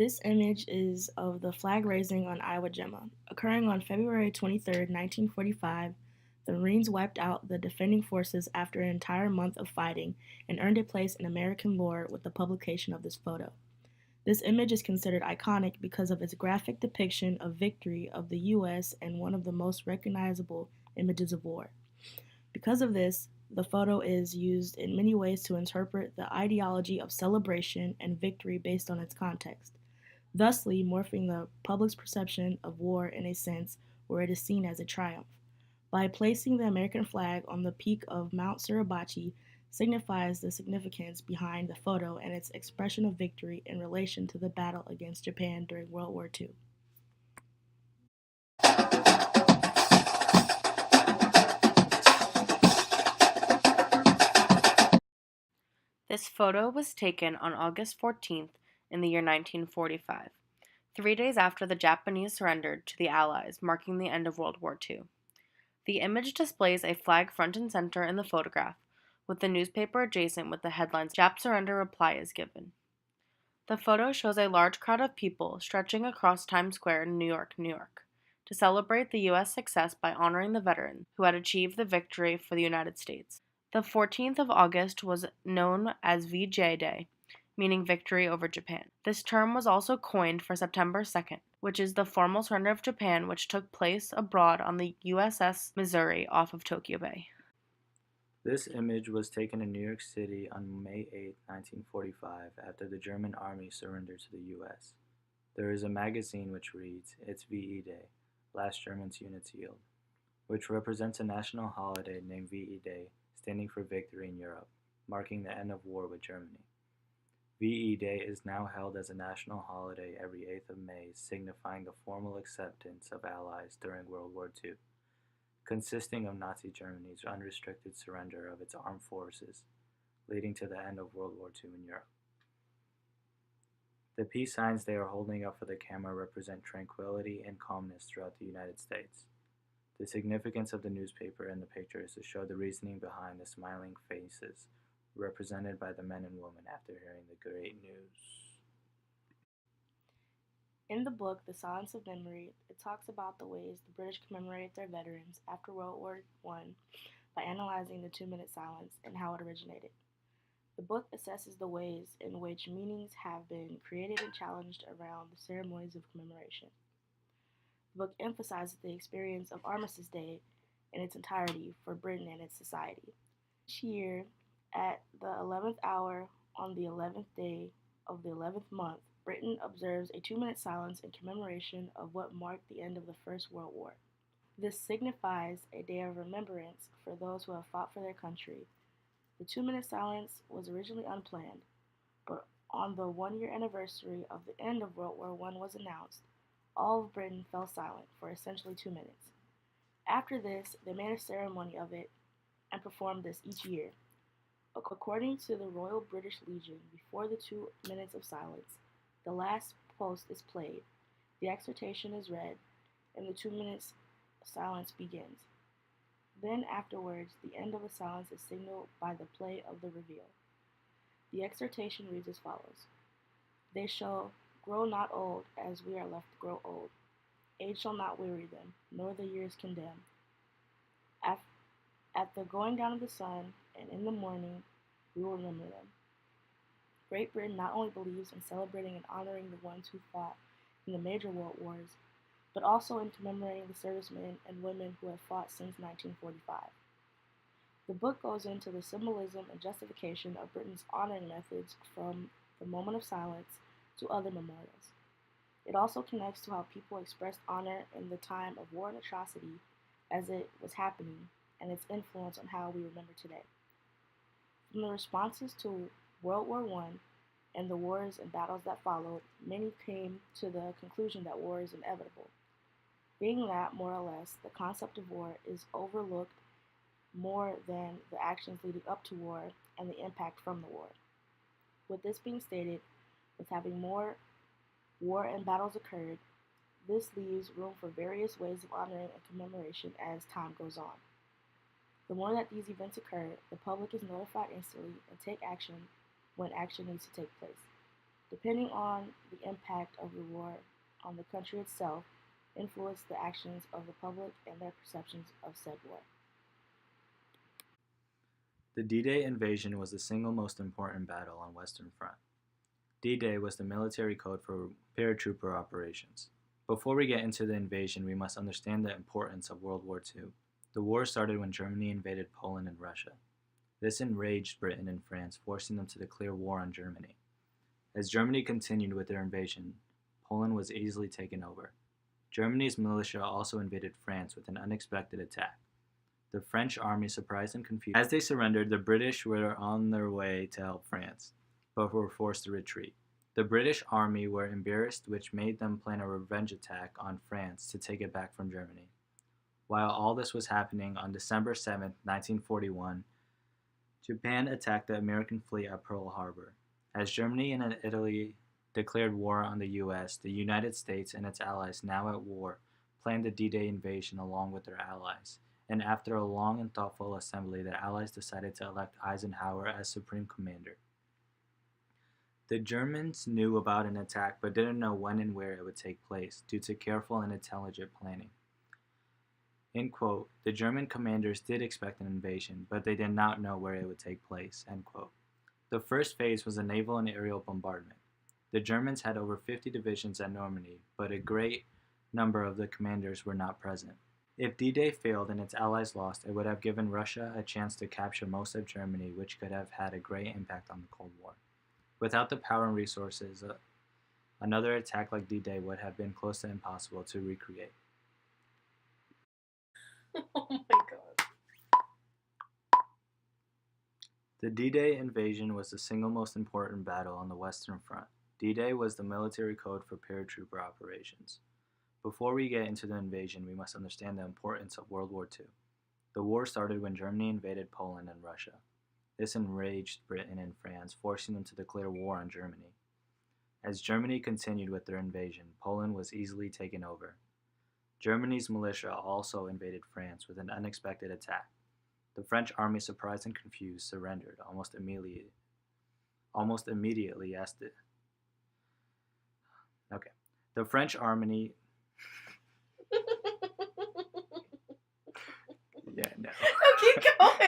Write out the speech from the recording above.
This image is of the flag raising on Iwo Jima. Occurring on February 23, 1945, the Marines wiped out the defending forces after an entire month of fighting and earned a place in American lore with the publication of this photo. This image is considered iconic because of its graphic depiction of victory of the U.S. and one of the most recognizable images of war. Because of this, the photo is used in many ways to interpret the ideology of celebration and victory based on its context, thusly morphing the public's perception of war in a sense where it is seen as a triumph. By placing the American flag on the peak of Mount Suribachi signifies the significance behind the photo and its expression of victory in relation to the battle against Japan during World War II. This photo was taken on August 14th in the year 1945, 3 days after the Japanese surrendered to the Allies, marking the end of World War II. The image displays a flag front and center in the photograph, with the newspaper adjacent with the headlines "Jap Surrender Reply is Given." The photo shows a large crowd of people stretching across Times Square in New York, to celebrate the U.S. success by honoring the veterans who had achieved the victory for the United States. The 14th of August was known as VJ Day, meaning victory over Japan. This term was also coined for September 2nd, which is the formal surrender of Japan, which took place abroad on the USS Missouri off of Tokyo Bay. This image was taken in New York City on May 8, 1945, after the German army surrendered to the U.S. There is a magazine which reads, "It's VE Day, Last German's Units Yield," which represents a national holiday named VE Day, standing for Victory in Europe, marking the end of war with Germany. VE Day is now held as a national holiday every 8th of May, signifying the formal acceptance of Allies during World War II, consisting of Nazi Germany's unrestricted surrender of its armed forces, leading to the end of World War II in Europe. The peace signs they are holding up for the camera represent tranquility and calmness throughout the United States. The significance of the newspaper in the picture is to show the reasoning behind the smiling faces represented by the men and women after hearing the great news. In the book, The Silence of Memory, it talks about the ways the British commemorate their veterans after World War I by analyzing the 2-minute silence and how it originated. The book assesses the ways in which meanings have been created and challenged around the ceremonies of commemoration. The book emphasizes the experience of Armistice Day in its entirety for Britain and its society. Each year, at the 11th hour on the 11th day of the 11th month, Britain observes a 2-minute silence in commemoration of what marked the end of the First World War. This signifies a day of remembrance for those who have fought for their country. The 2-minute silence was originally unplanned, but on the 1-year anniversary of the end of World War I was announced, all of Britain fell silent for essentially 2 minutes. After this, they made a ceremony of it and performed this each year. According to the Royal British Legion, before the 2 minutes of silence, the last post is played, the exhortation is read, and the 2 minutes silence begins. Then afterwards, the end of the silence is signaled by the play of the reveal. The exhortation reads as follows: "They shall grow not old as we are left to grow old. Age shall not weary them, nor the years condemn. At the going down of the sun, and in the morning, we will remember them." Great Britain not only believes in celebrating and honoring the ones who fought in the major world wars, but also in commemorating the servicemen and women who have fought since 1945. The book goes into the symbolism and justification of Britain's honoring methods from the moment of silence to other memorials. It also connects to how people expressed honor in the time of war and atrocity as it was happening, and its influence on how we remember today. From the responses to World War I and the wars and battles that followed, many came to the conclusion that war is inevitable, being that, more or less, the concept of war is overlooked more than the actions leading up to war and the impact from the war. With this being stated, with having more war and battles occurred, this leaves room for various ways of honoring and commemoration as time goes on. The more that these events occur, the public is notified instantly and take action when action needs to take place. depending on the impact of the war on the country itself, influenced the actions of the public and their perceptions of said war. The D-Day invasion was the single most important battle on Western Front. D-Day was the military code for paratrooper operations. Before we get into the invasion, we must understand the importance of World War II. The war started when Germany invaded Poland and Russia. This enraged Britain and France, forcing them to declare war on Germany. As Germany continued with their invasion, Poland was easily taken over. Germany's militia also invaded France with an unexpected attack. The French army surprised and confused. As they surrendered, the British were on their way to help France, but were forced to retreat. The British army were embarrassed, which made them plan a revenge attack on France to take it back from Germany. While all this was happening, on December 7, 1941, Japan attacked the American fleet at Pearl Harbor. As Germany and Italy declared war on the U.S., the United States and its allies, now at war, planned the D-Day invasion along with their allies. And after a long and thoughtful assembly, the Allies decided to elect Eisenhower as Supreme Commander. The Germans knew about an attack but didn't know when and where it would take place due to careful and intelligent planning. End quote. The German commanders did expect an invasion, but they did not know where it would take place. End quote. The first phase was a naval and aerial bombardment. The Germans had over 50 divisions at Normandy, but a great number of the commanders were not present. If D-Day failed and its allies lost, it would have given Russia a chance to capture most of Germany, which could have had a great impact on the Cold War. Without the power and resources, another attack like D-Day would have been close to impossible to recreate. Oh my god. The D-Day invasion was the single most important battle on the Western Front. D-Day was the military code for paratrooper operations. Before we get into the invasion, we must understand the importance of World War II. The war started when Germany invaded Poland and Russia. This enraged Britain and France, forcing them to declare war on Germany. As Germany continued with their invasion, Poland was easily taken over. Germany's militia also invaded France with an unexpected attack. The French army, surprised and confused, surrendered almost immediately as the... Okay. The French army... Yeah, no. Keep going.